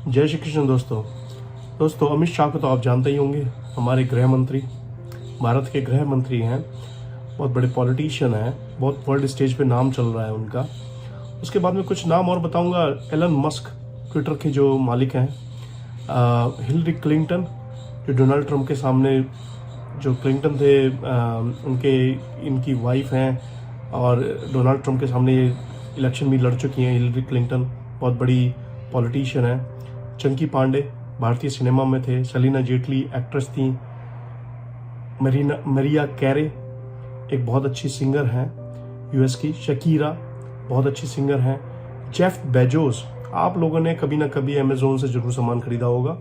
जय श्री कृष्ण दोस्तों अमित शाह को तो आप जानते ही होंगे। हमारे गृह मंत्री, भारत के गृह मंत्री हैं, बहुत बड़े पॉलिटिशियन हैं, बहुत वर्ल्ड स्टेज पे नाम चल रहा है उनका। उसके बाद में कुछ नाम और बताऊंगा। एलन मस्क, ट्विटर के जो मालिक हैं। हिलरी क्लिंटन, जो डोनाल्ड ट्रंप के सामने, जो क्लिंटन थे इनकी वाइफ हैं और डोनाल्ड ट्रंप के सामने ये इलेक्शन भी लड़ चुकी हैं। हिलरी क्लिंटन बहुत बड़ी पॉलिटिशियन है। चंकी पांडे भारतीय सिनेमा में थे। सलीना जेटली एक्ट्रेस थी। मरिया कैरे एक बहुत अच्छी सिंगर हैं यूएस की। शकीरा बहुत अच्छी सिंगर हैं। जेफ बेजोस, आप लोगों ने कभी ना कभी अमेजोन से जरूर सामान खरीदा होगा।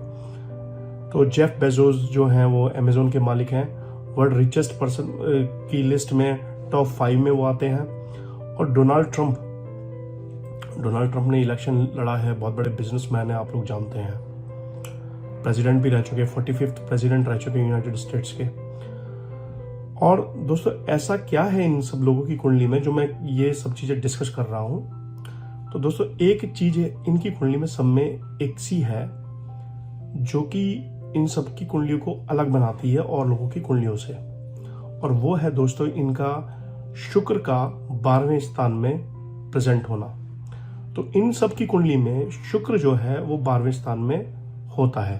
तो जेफ बेजोस जो हैं वो अमेजोन के मालिक हैं। वर्ल्ड रिचेस्ट पर्सन की लिस्ट में टॉप 5 में वो आते हैं। और डोनाल्ड ट्रंप ने इलेक्शन लड़ा है, बहुत बड़े बिजनेसमैन हैं, आप लोग जानते हैं। प्रेसिडेंट भी रह चुके, 45th प्रेसिडेंट रह चुके यूनाइटेड स्टेट्स के। और दोस्तों ऐसा क्या है इन सब लोगों की कुंडली में जो मैं ये सब चीजें डिस्कस कर रहा हूं। तो दोस्तों एक चीज है इनकी कुंडली में, सब में एक सी है जो कि इन सब की कुंडलियों को अलग बनाती है और लोगों की कुंडलियों से। और वो है दोस्तों इनका शुक्र का 12वें स्थान में प्रेजेंट होना। तो इन सब की कुंडली में शुक्र जो है वो 12वें स्थान में होता है।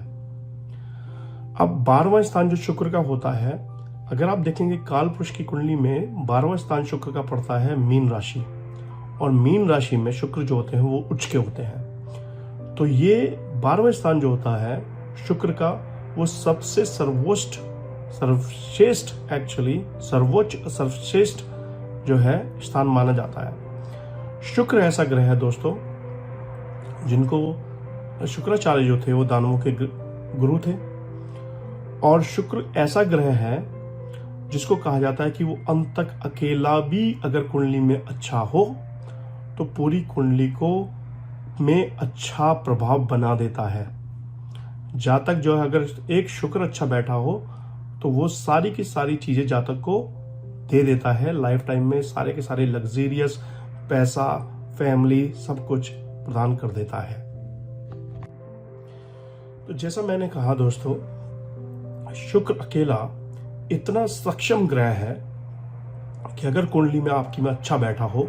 अब 12वां स्थान जो शुक्र का होता है, अगर आप देखेंगे काल पुरुष की कुंडली में 12वां स्थान शुक्र का पड़ता है मीन राशि। और मीन राशि में शुक्र जो होते हैं वो उच्च के होते हैं। तो ये 12वां स्थान जो होता है शुक्र का, वो सबसे सर्वश्रेष्ठ जो है स्थान माना जाता है। शुक्र ऐसा ग्रह है दोस्तों जिनको शुक्राचार्य जो थे वो दानवों के गुरु थे। और शुक्र ऐसा ग्रह है जिसको कहा जाता है कि वो अंत तक अकेला भी अगर कुंडली में अच्छा हो तो पूरी कुंडली को में अच्छा प्रभाव बना देता है। जातक जो है अगर एक शुक्र अच्छा बैठा हो तो वो सारी की सारी चीजें जातक को दे देता है। लाइफ टाइम में सारे के सारे लग्जरियस, पैसा, फैमिली, सब कुछ प्रदान कर देता है। तो जैसा मैंने कहा दोस्तों, शुक्र अकेला इतना सक्षम ग्रह है कि अगर कुंडली में आपकी में अच्छा बैठा हो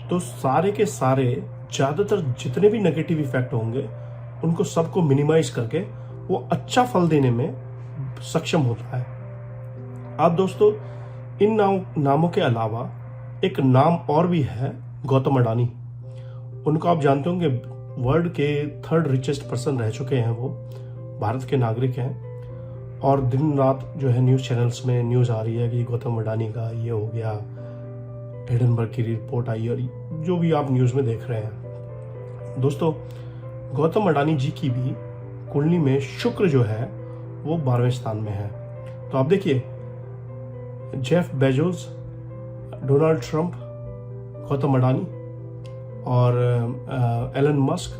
तो सारे के सारे ज्यादातर जितने भी नेगेटिव इफेक्ट होंगे उनको सबको मिनिमाइज करके वो अच्छा फल देने में सक्षम होता है। अब दोस्तों इन नामों के अलावा एक नाम और भी है, गौतम अडानी। उनको आप जानते होंगे, वर्ल्ड के 3rd रिचेस्ट पर्सन रह चुके हैं। वो भारत के नागरिक हैं और दिन रात जो है न्यूज़ चैनल्स में न्यूज़ आ रही है कि गौतम अडानी का ये हो गया, हिडनबर्ग की रिपोर्ट आई, और जो भी आप न्यूज़ में देख रहे हैं। दोस्तों गौतम अडानी जी की भी कुंडली में शुक्र जो है वो 12वें स्थान में है। तो आप देखिए, Jeff Bezos, Donald Trump, Gautam Adani और एलन मस्क,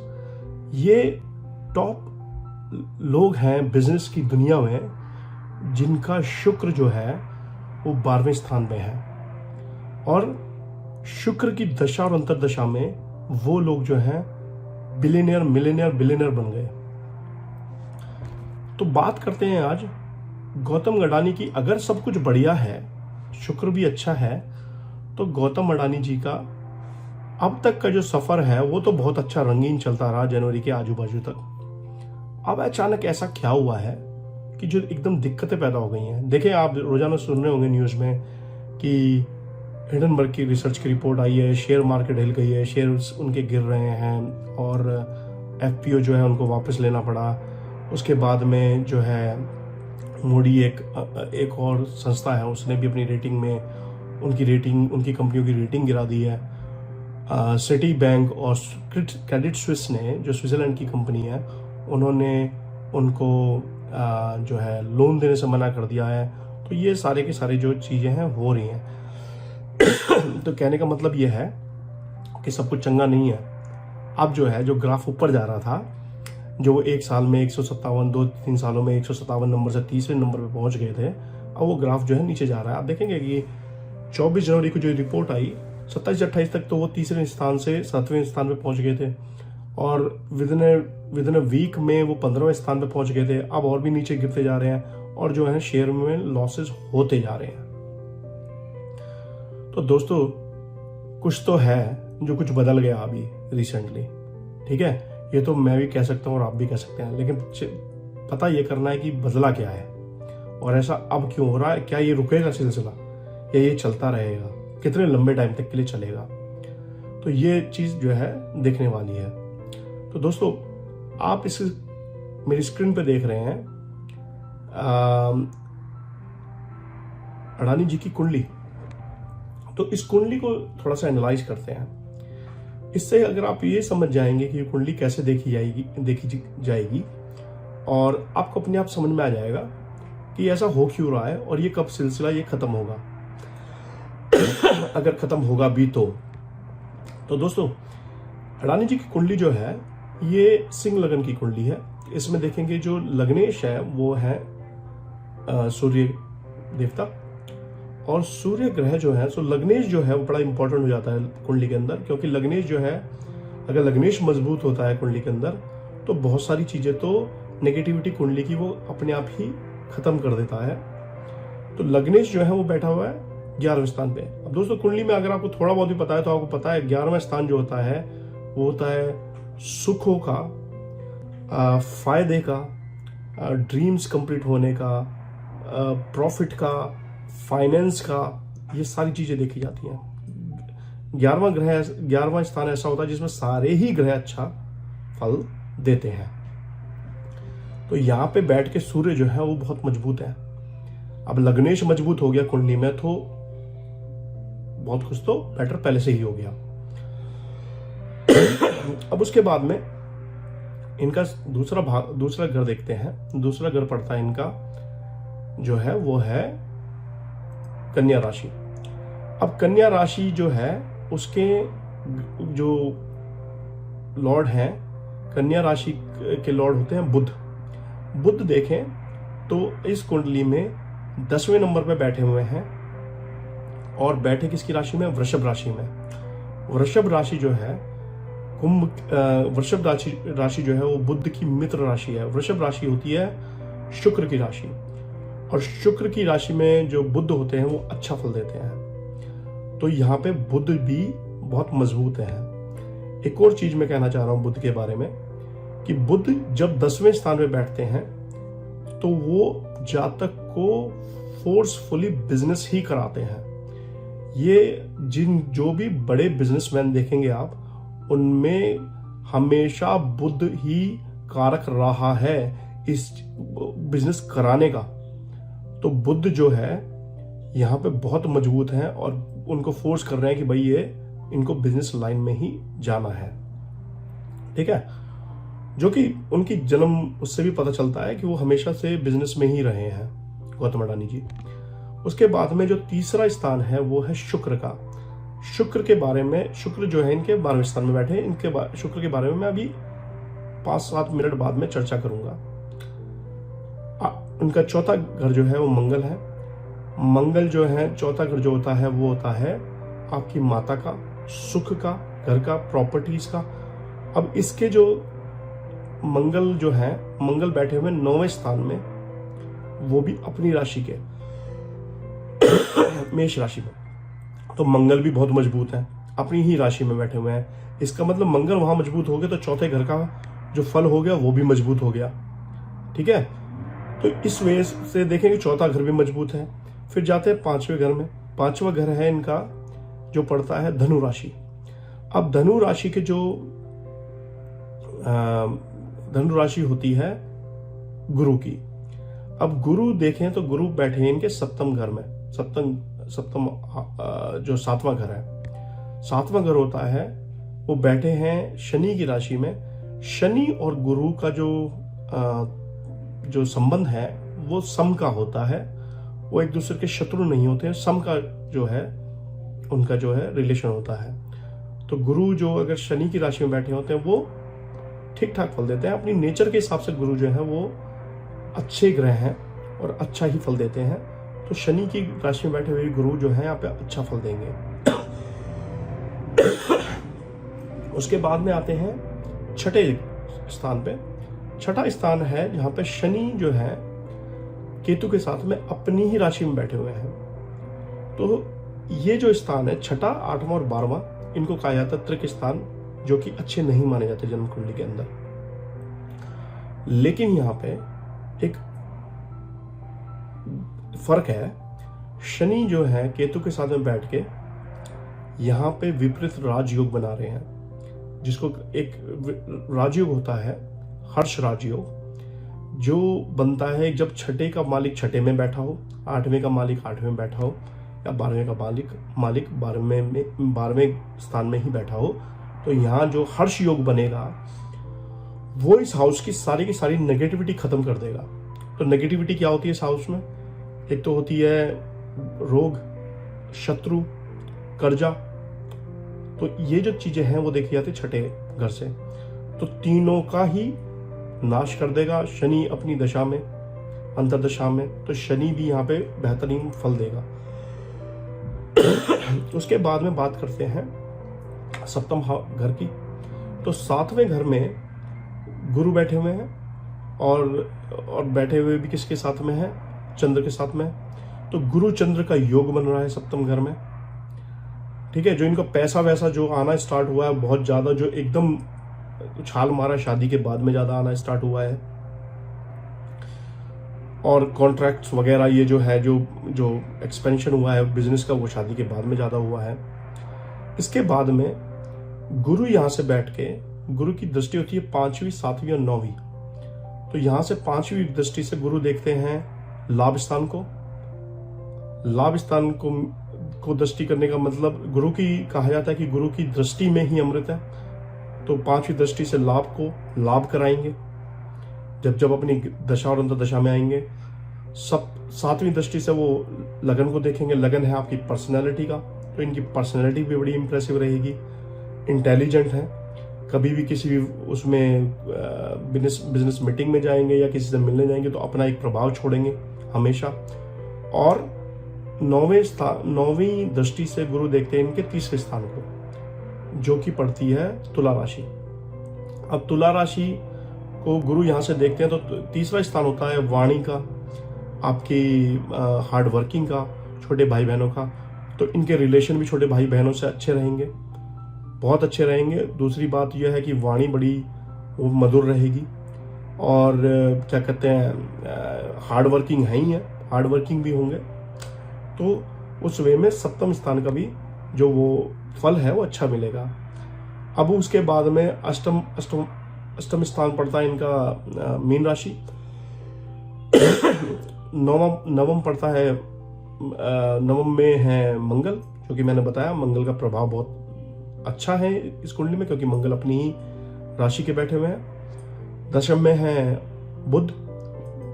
ये टॉप लोग हैं बिजनेस की दुनिया में जिनका शुक्र जो है वो 12वें स्थान में है। और शुक्र की दशा और अंतरदशा में वो लोग जो हैं बिलियनियर बन गए। तो बात करते हैं आज गौतम अडानी की। अगर सब कुछ बढ़िया है, शुक्र भी अच्छा है, तो गौतम अडानी जी का अब तक का जो सफर है वो तो बहुत अच्छा रंगीन चलता रहा जनवरी के आजू बाजू तक। अब अचानक ऐसा क्या हुआ है कि जो एकदम दिक्कतें पैदा हो गई हैं। देखिए, आप रोजाना सुन रहे होंगे न्यूज़ में कि हिडनबर्ग की रिसर्च की रिपोर्ट आई है, शेयर मार्केट हिल गई है, शेयर्स उनके गिर रहे हैं और एफपीओ जो है उनको वापस लेना पड़ा। उसके बाद में जो है मूडी एक और संस्था है, उसने भी अपनी रेटिंग में उनकी कंपनियों की रेटिंग गिरा दी है। सिटी बैंक और क्रेडिट स्विस ने, जो स्विट्जरलैंड की कंपनी है, उन्होंने उनको जो है लोन देने से मना कर दिया है। तो ये सारे के सारे जो चीज़ें हैं हो रही हैं। तो कहने का मतलब ये है कि सब कुछ चंगा नहीं है। अब जो है, जो ग्राफ ऊपर जा रहा था, जो एक साल में 157, 2-3 सालों में 157 नंबर से 30वें नंबर पे पहुंच गए थे, अब वो ग्राफ जो है नीचे जा रहा है। आप देखेंगे कि 24 जनवरी को जो रिपोर्ट आई, 27-28 तक तो वो 3रे स्थान से 7वें स्थान पे पहुंच गए थे। और विद इन अ वीक में वो 15वें स्थान पे पहुंच गए थे, अब और भी नीचे गिरते जा रहे हैं और जो है शेयर में लॉसेस होते जा रहे हैं। तो दोस्तों कुछ तो है जो कुछ बदल गया अभी रिसेंटली, ठीक है, ये तो मैं भी कह सकता हूँ और आप भी कह सकते हैं, लेकिन पता ये करना है कि बदला क्या है और ऐसा अब क्यों हो रहा है, क्या ये रुकेगा सिलसिला या ये चलता रहेगा, कितने लंबे टाइम तक के लिए चलेगा। तो ये चीज जो है देखने वाली है। तो दोस्तों आप इस मेरी स्क्रीन पे देख रहे हैं अडानी जी की कुंडली। तो इस कुंडली को थोड़ा सा एनालाइज करते हैं। इससे अगर आप ये समझ जाएंगे कि ये कुंडली कैसे देखी जाएगी और आपको अपने आप समझ में आ जाएगा कि ऐसा हो क्यों रहा है और ये कब सिलसिला ये खत्म होगा अगर खत्म होगा भी तो दोस्तों अडानी जी की कुंडली जो है ये सिंह लगन की कुंडली है। इसमें देखेंगे जो लग्नेश है वो है सूर्य देवता, और सूर्य ग्रह जो है, सो लग्नेश जो है वो बड़ा इंपॉर्टेंट हो जाता है कुंडली के अंदर, क्योंकि लग्नेश जो है, अगर लग्नेश मजबूत होता है कुंडली के अंदर तो बहुत सारी चीजें तो नेगेटिविटी कुंडली की वो अपने आप ही खत्म कर देता है। तो लग्नेश जो है वो बैठा हुआ है 11वें स्थान पे। अब दोस्तों कुंडली में अगर आपको थोड़ा बहुत भी पता है तो आपको पता है 11वां स्थान जो होता है वो होता है सुखों का, फायदे का, ड्रीम्स कंप्लीट होने का, प्रॉफिट का, फाइनेंस का, ये सारी चीजें देखी जाती हैं। 11वां स्थान ऐसा होता है जिसमें सारे ही ग्रह अच्छा फल देते हैं। तो यहाँ पे बैठ के सूर्य जो है वो बहुत मजबूत है। अब लग्नेश मजबूत हो गया कुंडली में तो बहुत कुछ तो बेटर पहले से ही हो गया। अब उसके बाद में इनका दूसरा घर देखते हैं। दूसरा घर पड़ता है इनका जो है वो है कन्या राशि। अब कन्या राशि जो है उसके जो लॉर्ड हैं, कन्या राशि के लॉर्ड होते हैं बुध। बुध देखें तो इस कुंडली में 10वें नंबर पे बैठे हुए हैं और बैठे किसकी राशि में? वृषभ राशि में। वृषभ राशि जो है वृषभ राशि जो है वो बुध की मित्र राशि है। वृषभ राशि होती है शुक्र की राशि, और शुक्र की राशि में जो बुध होते हैं वो अच्छा फल देते हैं। तो यहाँ पे बुध भी बहुत मजबूत है। एक और चीज मैं कहना चाह रहा हूं बुध के बारे में कि बुध जब 10वें स्थान में बैठते हैं तो वो जातक को फोर्सफुली बिजनेस ही कराते हैं। ये जो भी बड़े बिजनेसमैन देखेंगे आप उनमें हमेशा बुध ही कारक रहा है इस बिजनेस कराने का। तो बुध जो है यहाँ पे बहुत मजबूत है और उनको फोर्स कर रहे हैं कि भाई ये इनको बिजनेस लाइन में ही जाना है, ठीक है। जो कि उनकी जन्म उससे भी पता चलता है कि वो हमेशा से बिजनेस में ही रहे हैं गौतम अडानी जी। उसके बाद में जो तीसरा स्थान है वो है शुक्र का। शुक्र के बारे में, शुक्र जो है इनके 12वें स्थान में बैठे हैं। इनके शुक्र के बारे में मैं अभी 5-7 मिनट बाद में चर्चा करूंगा। उनका चौथा घर जो है वो मंगल है। मंगल जो है चौथा घर जो होता है वो होता है आपकी माता का, सुख का, घर का, प्रॉपर्टीज का। अब इसके जो मंगल जो है, मंगल बैठे हुए 9वें स्थान में, वो भी अपनी राशि के मेष राशि में। तो मंगल भी बहुत मजबूत है, अपनी ही राशि में बैठे हुए हैं। इसका मतलब मंगल वहां मजबूत हो गया तो चौथे घर का जो फल हो गया वो भी मजबूत हो गया, ठीक है। तो इस वजह से देखेंगे चौथा घर भी मजबूत है। फिर जाते हैं 5वें घर में। 5वां घर है इनका जो पड़ता है धनु राशि। अब धनु राशि के जो धनु राशि होती है गुरु की। अब गुरु देखें तो गुरु बैठे हैं इनके 7वें घर में। सप्तम जो 7वां घर है, 7वां घर होता है वो बैठे हैं शनि की राशि में। शनि और गुरु का जो संबंध है वो सम का होता है, वो एक दूसरे के शत्रु नहीं होते हैं। सम का जो है उनका जो है रिलेशन होता है। तो गुरु जो अगर शनि की राशि में बैठे होते हैं वो ठीक ठाक फल देते हैं। अपनी नेचर के हिसाब से गुरु जो है वो अच्छे ग्रह हैं और अच्छा ही फल देते हैं। तो शनि की राशि में बैठे हुए गुरु जो है यहाँ पे अच्छा फल देंगे। उसके बाद में आते हैं छठे स्थान पे। छठा स्थान है जहां पे शनि जो है केतु के साथ में अपनी ही राशि में बैठे हुए हैं। तो ये जो स्थान है छठा, आठवां और 12वां, इनको कहा जाता है त्रिक स्थान, जो कि अच्छे नहीं माने जाते जन्म कुंडली के अंदर। लेकिन यहां पे एक फर्क है, शनि जो है केतु के साथ में बैठ के यहां पे विपरीत राजयोग बना रहे हैं, जिसको एक राजयोग होता है हर्ष राजयोग, जो बनता है जब छठे का मालिक छठे में बैठा हो, आठवें का मालिक आठवें में बैठा हो, या 12वें का मालिक 12वें स्थान में ही बैठा हो। तो यहाँ जो हर्ष योग बनेगा वो इस हाउस की सारी नेगेटिविटी खत्म कर देगा। तो नेगेटिविटी क्या होती है इस हाउस में? एक तो होती है रोग, शत्रु, कर्जा। तो ये जो चीजें हैं वो देखी जाती है छठे घर से। तो तीनों का ही नाश कर देगा शनि अपनी दशा में, अंतर्दशा में। तो शनि भी यहाँ पे बेहतरीन फल देगा। उसके बाद में बात करते हैं सप्तम घर की। तो 7वें घर में गुरु बैठे हुए हैं, और बैठे हुए भी किसके साथ में है? चंद्र के साथ में। तो गुरु चंद्र का योग बन रहा है सप्तम घर में, ठीक है। जो इनका पैसा वैसा जो आना स्टार्ट हुआ है बहुत ज्यादा, जो एकदम उछाल मारा शादी के बाद में ज्यादा आना स्टार्ट हुआ है, और कॉन्ट्रैक्ट्स वगैरह ये जो है जो एक्सपेंशन हुआ है बिजनेस का, वो शादी के बाद में ज्यादा हुआ है। इसके बाद में गुरु यहां से बैठ के, गुरु की दृष्टि होती है 5वीं, 7वीं और 9वीं। तो यहां से 5वीं दृष्टि से गुरु देखते हैं लाभ स्थान को। लाभ स्थान को दृष्टि करने का मतलब, गुरु की कहा जाता है कि गुरु की दृष्टि में ही अमृत है। तो 5वीं दृष्टि से लाभ कराएंगे जब अपनी दशा और अंतर्दशा में आएंगे। 7वीं दृष्टि से वो लगन को देखेंगे। लगन है आपकी पर्सनैलिटी का, तो इनकी पर्सनैलिटी भी बड़ी इंप्रेसिव रहेगी। इंटेलिजेंट है, कभी भी किसी भी उसमें बिजनेस मीटिंग में जाएंगे या किसी से मिलने जाएंगे तो अपना एक प्रभाव छोड़ेंगे हमेशा। और 9वीं दृष्टि से गुरु देखते हैं इनके 3रे स्थान को, जो कि पड़ती है तुला राशि। अब तुला राशि को गुरु यहां से देखते हैं तो 3रा स्थान होता है वाणी का, आपकी हार्ड वर्किंग का, छोटे भाई बहनों का। तो इनके रिलेशन भी छोटे भाई बहनों से अच्छे रहेंगे, बहुत अच्छे रहेंगे। दूसरी बात यह है कि वाणी बड़ी मधुर रहेगी, और क्या कहते हैं हार्ड वर्किंग है ही है, हार्ड वर्किंग भी होंगे। तो उस वे में सप्तम स्थान का भी जो वो फल है वो अच्छा मिलेगा। अब उसके बाद में अष्टम स्थान पड़ता है इनका मीन राशि। नवम पड़ता है, नवम में है मंगल, जो कि मैंने बताया मंगल का प्रभाव बहुत अच्छा है इस कुंडली में, क्योंकि मंगल अपनी ही राशि के बैठे हुए हैं। दशम में है बुध,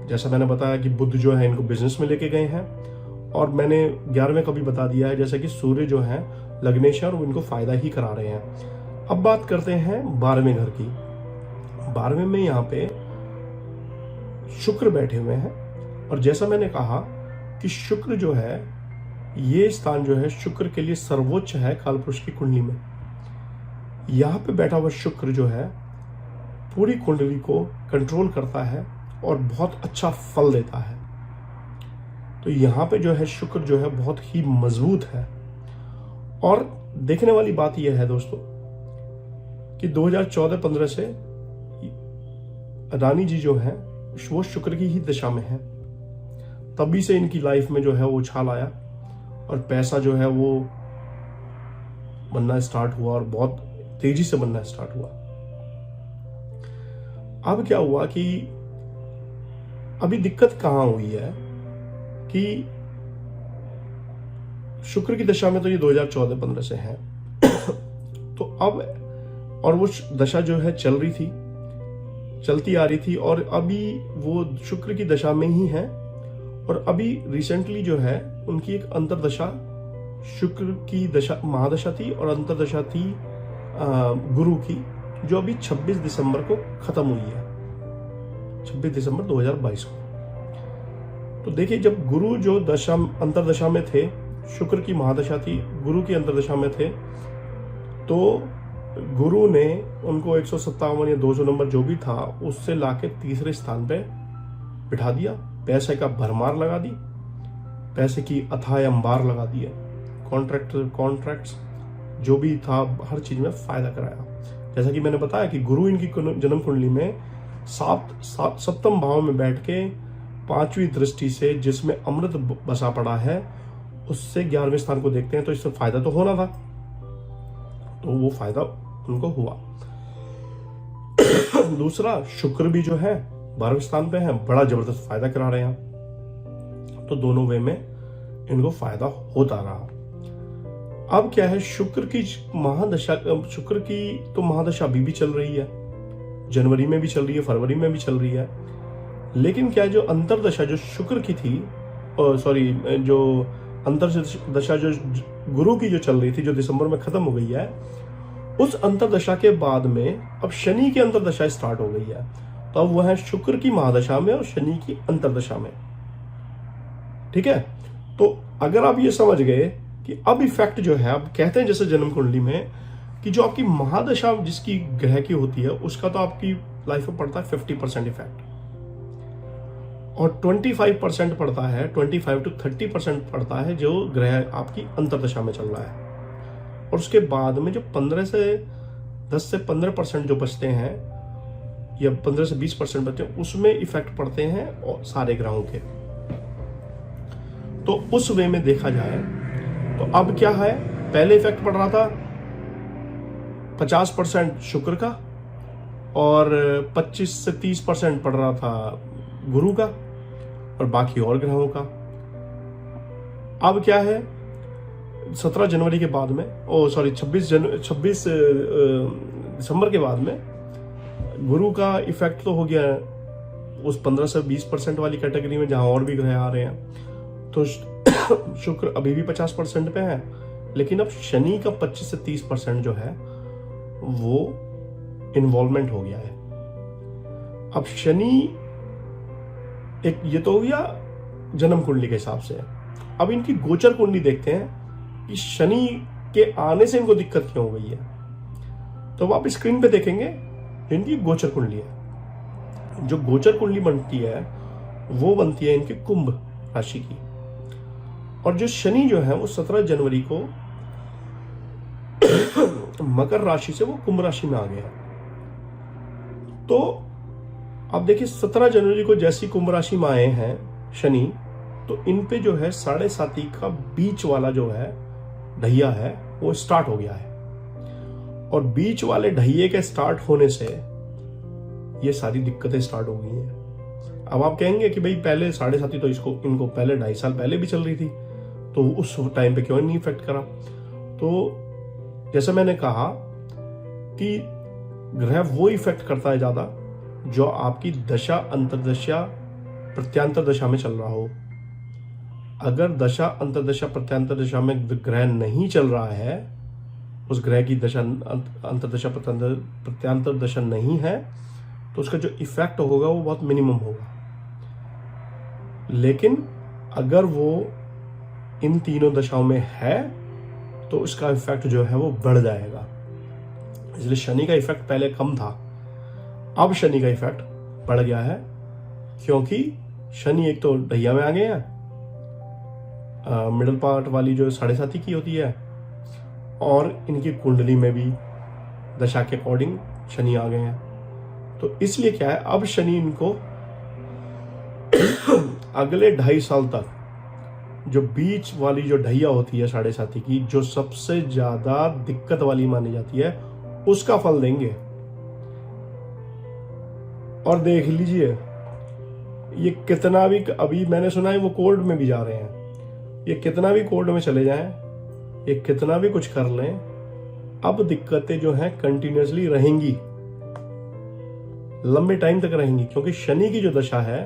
जैसा मैंने बताया कि बुध जो है इनको बिजनेस में लेके गए हैं। और मैंने 11वें का भी बता दिया है, जैसे कि सूर्य जो है लग्नेश्वर, वो इनको फायदा ही करा रहे हैं। अब बात करते हैं 12वें घर की। 12वें में यहाँ पे शुक्र बैठे हुए हैं, और जैसा मैंने कहा कि शुक्र जो है, ये स्थान जो है शुक्र के लिए सर्वोच्च है कालपुरुष की कुंडली में। यहाँ पे बैठा हुआ शुक्र जो है पूरी कुंडली को कंट्रोल करता है और बहुत अच्छा फल देता है। तो यहाँ पे जो है शुक्र जो है बहुत ही मजबूत है। और देखने वाली बात यह है दोस्तों कि 2014-15 से रानी जी जो है वो शुक्र की ही दशा में है, तभी से इनकी लाइफ में जो है वो उछाल आया और पैसा जो है वो बनना स्टार्ट हुआ, और बहुत तेजी से बनना स्टार्ट हुआ। अब क्या हुआ कि अभी दिक्कत कहां हुई है कि शुक्र की दशा में तो ये 2014-15 से है तो अब, और वो दशा जो है चलती आ रही थी, और अभी वो शुक्र की दशा में ही है। और अभी रिसेंटली जो है उनकी एक अंतरदशा, शुक्र की दशा महादशा थी और अंतरदशा थी गुरु की, जो अभी 26 दिसंबर को खत्म हुई है, 26 दिसंबर 2022 को। तो देखिए, जब गुरु जो दशा अंतरदशा में थे, शुक्र की महादशा थी, गुरु की अंतरदशा में थे, तो गुरु ने उनको 157 या 200 नंबर जो भी था उससे लाके तीसरे स्थान पे बिठा दिया, पैसे का भरमार लगा दी, पैसे की अथाह अंबार लगा दिए, कॉन्ट्रैक्ट्स जो भी था हर चीज में फायदा कराया। जैसा कि मैंने बताया कि गुरु इनकी जन्म कुंडली में सप्तम भाव में बैठ के 5वीं दृष्टि से जिसमें अमृत बसा पड़ा है उससे 11वें स्थान को देखते हैं, तो इससे फायदा तो होना था, तो वो फायदा उनको हुआ। दूसरा, शुक्र भी जो है 12वें स्थान पे है, बड़ा जबरदस्त फायदा करा रहे हैं, तो दोनों वे में इनको फायदा होता रहा। अब क्या है, शुक्र की तो महादशा अभी भी चल रही है, जनवरी में भी चल रही है, फरवरी में भी चल रही है, लेकिन क्या जो अंतरदशा जो शुक्र की थी, जो अंतरदशा जो गुरु की जो चल रही थी, जो दिसंबर में खत्म हो गई है, उस अंतरदशा के बाद में अब शनि की अंतरदशा स्टार्ट हो गई है, तो अब वह है शुक्र की महादशा में और शनि की अंतरदशा में। ठीक है, तो अगर आप ये समझ गए कि अब इफेक्ट जो है, अब कहते हैं जैसे जन्म कुंडली में कि जो आपकी महादशा जिसकी ग्रह की होती है उसका तो आपकी लाइफ में पड़ता है 50% इफेक्ट, और 25% पड़ता है, 25 to 30% पड़ता है जो ग्रह आपकी अंतरदशा में चल रहा है, और उसके बाद में जो 10 से 15% जो बचते हैं या 15 से 20% बचते हैं उसमें इफेक्ट पड़ते हैं और सारे ग्रहों के। तो उस वे में देखा जाए तो अब क्या है, पहले इफेक्ट पड़ रहा था 50% शुक्र का और 25 से 30% पड़ रहा था गुरु का और बाकी और ग्रहों का। अब क्या है, 17 जनवरी के बाद में 26 दिसंबर के बाद में गुरु का इफेक्ट तो हो गया उस 15 से 20% वाली कैटेगरी में जहां और भी ग्रह आ रहे हैं, तो शुक्र अभी भी 50% पे है, लेकिन अब शनि का 25 से 30% जो है वो इन्वॉल्वमेंट हो गया है। अब शनि एक ये तो हो गया जन्म कुंडली के हिसाब से। अब इनकी गोचर कुंडली देखते हैं कि शनि के आने से इनको दिक्कत क्यों हो गई है, तो आप स्क्रीन पे देखेंगे इनकी गोचर कुंडली है। जो गोचर कुंडली बनती है वो बनती है इनके कुंभ राशि की, और जो शनि जो है वो 17 जनवरी को मकर राशि से वो कुंभ राशि में आ गया। तो अब देखिए 17 जनवरी को जैसी कुंभ राशि में आए हैं शनि, तो इन पे जो है 7.5 का बीच वाला जो है ढैया है वो स्टार्ट हो गया है, और बीच वाले ढैये के स्टार्ट होने से ये सारी दिक्कतें स्टार्ट हो गई हैं। अब आप कहेंगे कि भाई पहले 7.5 तो इनको पहले 2.5 साल पहले भी चल रही थी, तो उस टाइम पे क्यों नहीं इफेक्ट करा। तो जैसे मैंने कहा कि ग्रह वो इफेक्ट करता है ज्यादा जो आपकी दशा अंतरदशा प्रत्यांतर दशा में चल रहा हो। अगर दशा अंतरदशा प्रत्यांतर दशा में ग्रह नहीं चल रहा है, उस ग्रह की दशा अंतरदशा प्रत्यांतर दशा नहीं है, तो उसका जो इफेक्ट होगा वो बहुत मिनिमम होगा। लेकिन अगर वो इन तीनों दशाओं में है तो उसका इफेक्ट जो है वो बढ़ जाएगा। इसलिए शनि का इफेक्ट पहले कम था, अब शनि का इफेक्ट बढ़ गया है, क्योंकि शनि एक तो ढैया में आ गए हैं, मिडल पार्ट वाली जो 7.5 की होती है, और इनकी कुंडली में भी दशा के अकॉर्डिंग शनि आ गए हैं। तो इसलिए क्या है, अब शनि इनको अगले 2.5 साल तक जो बीच वाली जो ढैया होती है 7.5 की, जो सबसे ज्यादा दिक्कत वाली मानी जाती है, उसका फल देंगे। और देख लीजिए ये कितना भी, अभी मैंने सुना है वो कोर्ट में भी जा रहे हैं, ये कितना भी कोर्ट में चले जाएं, ये कितना भी कुछ कर लें, अब दिक्कतें जो हैं कंटिन्यूअसली रहेंगी, लंबे टाइम तक रहेंगी, क्योंकि शनि की जो दशा है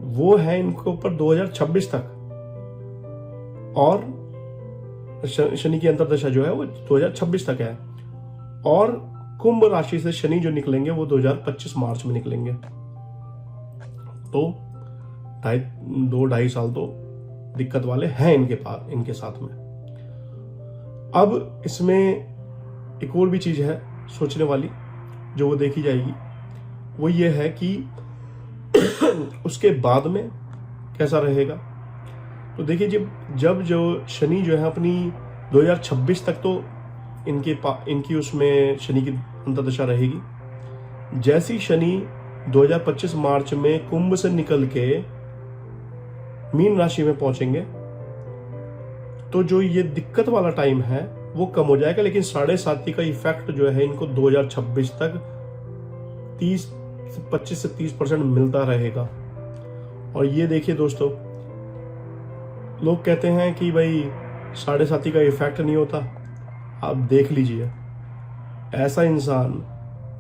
वो है इनके ऊपर 2026 तक, और शनि की अंतरदशा जो है वो 2026 तक है, और कुंभ राशि से शनि जो निकलेंगे वो 2025 मार्च में निकलेंगे। तो 2-2.5 साल तो दिक्कत वाले हैं इनके साथ में। अब इसमें एक और भी चीज़ है सोचने वाली जो वो देखी जाएगी, वो ये है कि उसके बाद में कैसा रहेगा। तो देखिए जब जो शनि जो है अपनी 2026 तक तो इनकी उसमें शनि की अंतर्दशा रहेगी। जैसी शनि 2025 मार्च में कुंभ से निकल के मीन राशि में पहुंचेंगे तो जो ये दिक्कत वाला टाइम है वो कम हो जाएगा, लेकिन 7.5 का इफेक्ट जो है इनको 2026 तक 25 से 30% मिलता रहेगा। और ये देखिए दोस्तों, लोग कहते हैं कि भाई 7.5 का इफेक्ट नहीं होता। आप देख लीजिए, ऐसा इंसान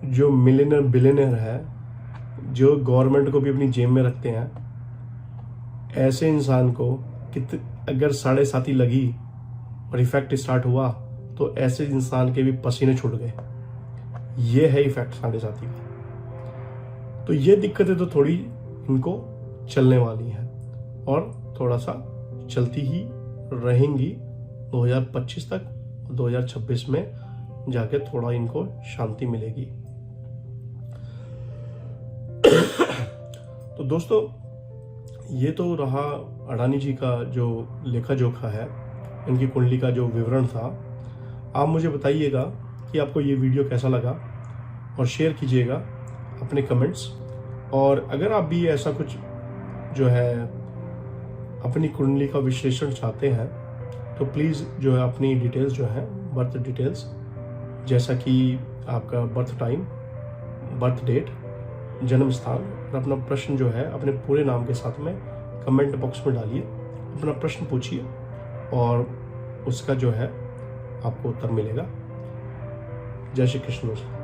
जो मिलियनर बिलियनर है, जो गवर्नमेंट को भी अपनी जेब में रखते हैं, ऐसे इंसान को अगर 7.5 लगी और इफेक्ट स्टार्ट हुआ तो ऐसे इंसान के भी पसीने छूट गए। ये है इफेक्ट 7.5 का। तो ये दिक्कतें तो थोड़ी इनको चलने वाली हैं और थोड़ा सा चलती ही रहेंगी 2025 तक। 2026 में जाके थोड़ा इनको शांति मिलेगी। तो दोस्तों, ये तो रहा अडानी जी का जो लेखा जोखा है, इनकी कुंडली का जो विवरण था। आप मुझे बताइएगा कि आपको ये वीडियो कैसा लगा और शेयर कीजिएगा अपने कमेंट्स। और अगर आप भी ऐसा कुछ जो है अपनी कुंडली का विश्लेषण चाहते हैं तो प्लीज़ जो है अपनी डिटेल्स जो है, बर्थ डिटेल्स, जैसा कि आपका बर्थ टाइम, बर्थ डेट, जन्म स्थान और अपना प्रश्न जो है अपने पूरे नाम के साथ में कमेंट बॉक्स में डालिए। अपना प्रश्न पूछिए और उसका जो है आपको उत्तर मिलेगा। जय श्री कृष्ण दोस्तों।